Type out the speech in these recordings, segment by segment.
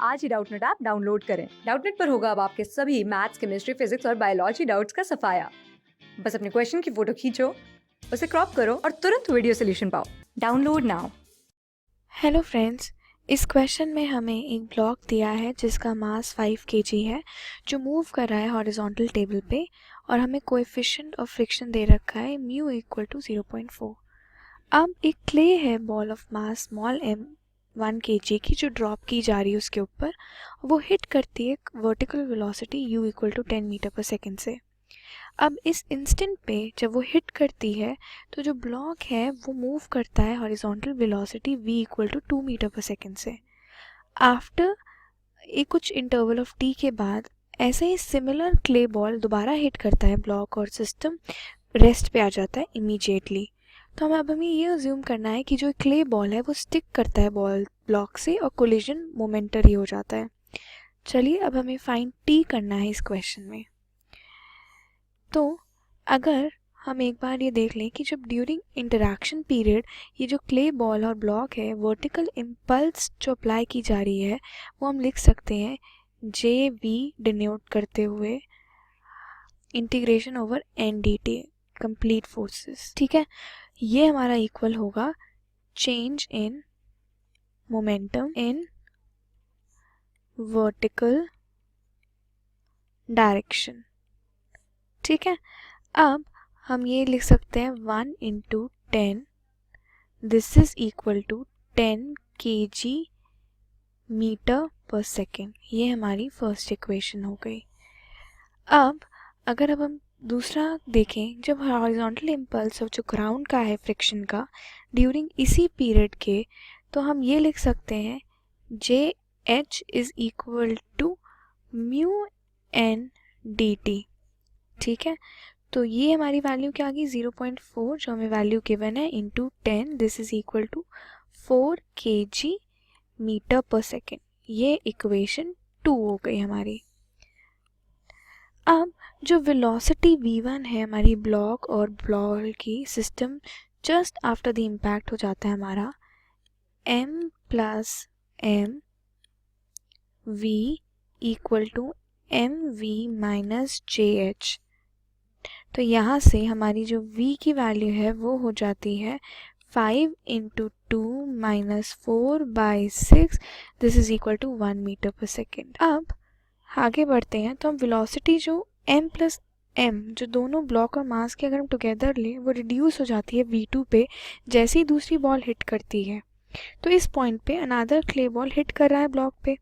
आज ही Doubtnut app download करें। Doubtnut पर होगा अब आपके सभी मैथ्स, केमिस्ट्री, फिजिक्स और बायोलॉजी डाउट्स का सफाया। बस अपने क्वेश्चन की फोटो खींचो, उसे क्रॉप करो और तुरंत वीडियो सोल्यूशन पाओ। Download now. हेलो फ्रेंड्स, इस क्वेश्चन में हमें एक ब्लॉक दिया है जिसका मास 5 kg है, जो मूव कर रहा है हॉरिजॉन्टल टेबल पे, और हमें कोएफिशिएंट ऑफ फ्रिक्शन दे रखा है म्यू इक्वल टू 0.4। अब एक क्ले है ball of mass small m 1 kg की, जो ड्रॉप की जा रही है उसके ऊपर। वो हिट करती है vertical velocity u equal to 10 metre पर सेकेंड से। अब इस इंस्टेंट पे जब वो हिट करती है तो जो ब्लॉक है वो मूव करता है horizontal velocity v equal to 2 metre पर सेकेंड से। आफ्टर एक कुछ इंटरवल ऑफ t के बाद ऐसे ही सिमिलर क्ले बॉल दोबारा हिट करता है ब्लॉक, और सिस्टम रेस्ट पे आ जाता है इमीडिएटली। तो हमें ये अज्यूम करना है कि जो क्ले बॉल है वो स्टिक करता है बॉल ब्लॉक से और कोलिजन मोमेंटरी हो जाता है। चलिए अब हमें फाइंड t करना है इस क्वेश्चन में। तो अगर हम एक बार ये देख लें कि जब ड्यूरिंग इंटरैक्शन पीरियड ये जो क्ले बॉल और ब्लॉक है, वर्टिकल इम्पल्स जो अप्लाई की जा रही है वो हम लिख सकते हैं जे वी डिनोट करते हुए integration over N d t complete forces. ठीक है, ये हमारा इक्वल होगा change in momentum in vertical direction. ठीक है, अब हम ये लिख सकते हैं 1 into 10, this is equal to 10 kg metre पर सेकेंड। ये हमारी फर्स्ट इक्वेशन हो गई। अब हम दूसरा देखें, जब हॉरिजॉन्टल इम्पल्स ऑफ जो ग्राउंड का है फ्रिक्शन का ड्यूरिंग इसी पीरियड के, तो हम ये लिख सकते हैं J H is equal to mu N d t. ठीक है, तो ये हमारी वैल्यू क्या आ गई 0.4 जो हमें वैल्यू गिवन है into 10, this is equal to 4 kg metre पर सेकेंड। ये इक्वेशन 2 हो गई हमारी। अब जो वेलोसिटी v1 है हमारी ब्लॉक और बॉल की, system just after the impact हो जाता है हमारा m plus m v equal to M V minus J H. तो यहाँ से हमारी जो v की वैल्यू है वो हो जाती है 5 into 2 minus 4/6, this is equal to 1 metre पर सेकेंड। अब आगे बढ़ते हैं तो हम वेलोसिटी जो m प्लस m, जो दोनों ब्लॉक और मास के अगर हम टुगेदर लें, वो रिड्यूस हो जाती है v2 पे जैसे ही दूसरी बॉल हिट करती है। तो इस पॉइंट पे अनदर क्ले बॉल हिट कर रहा है ब्लॉक पे,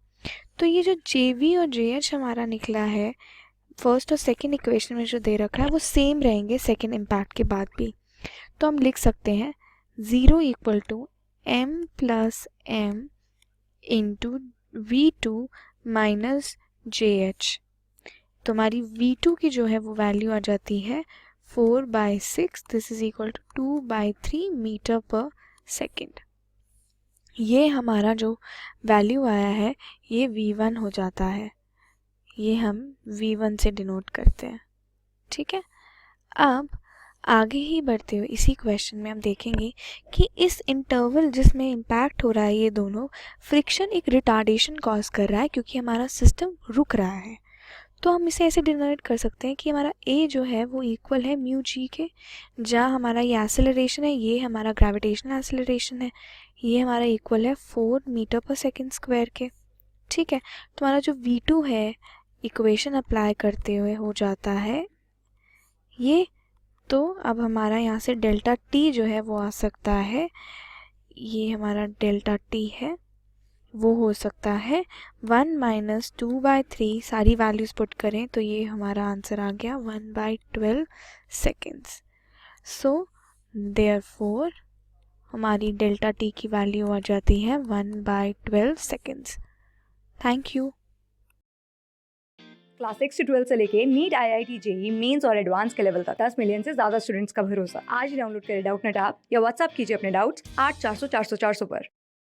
तो ये जो JV और JH हमारा निकला है फर्स्ट और सेकंड इक्वेशन में जो दे रखा है वो सेम रहेंगे सेकंड इम्पैक्ट के बाद भी। तो हम लिख सकते हैं 0 equal to m plus m into v2 minus JH। तो हमारी v2 की जो है वो वैल्यू आ जाती है 4/6, this is equal to 2/3 metre पर सेकेंड। ये हमारा जो वैल्यू आया है ये v1 हो जाता है, ये हम v1 से डिनोट करते हैं। ठीक है, अब आगे ही बढ़ते हुए इसी क्वेश्चन में हम देखेंगे कि इस इंटरवल जिसमें इम्पैक्ट हो रहा है ये दोनों, फ्रिक्शन एक रिटार्डेशन कॉज कर रहा है क्योंकि हमारा सिस्टम रुक रहा है। तो हम इसे ऐसे डिनोट कर सकते हैं कि हमारा a जो है वो इक्वल है म्यू जी के, जहाँ हमारा ये एक्सेलरेशन है, ये हमारा ग्रेविटेशनल एक्सेलरेशन है, ये हमारा इक्वल है 4 मीटर पर सेकेंड स्क्वायर के। ठीक है, तो हमारा जो v2 है इक्वेशन अप्लाई करते हुए हो जाता है ये। तो अब हमारा यहाँ से डेल्टा t जो है वो आ सकता है, ये हमारा डेल्टा t है वो हो सकता है 1 माइनस 2/3, सारी वैल्यूज पुट करें तो ये हमारा आंसर आ गया 1/12 सेकेंड्स। सो देयरफॉर हमारी डेल्टा t की वैल्यू आ जाती है 1/12 सेकेंड्स। Thank you. क्लास 6 से 12 से लेके नीट, IIT, JEE मेंस और एडवांस के लेवल तक 10 मिलियन से ज्यादा स्टूडेंट्स का भरोसा। आज ही डाउनलोड करें डाउटनेट ऐप या व्हाट्सएप कीजिए अपने डाउट्स 8400 400 400 पर।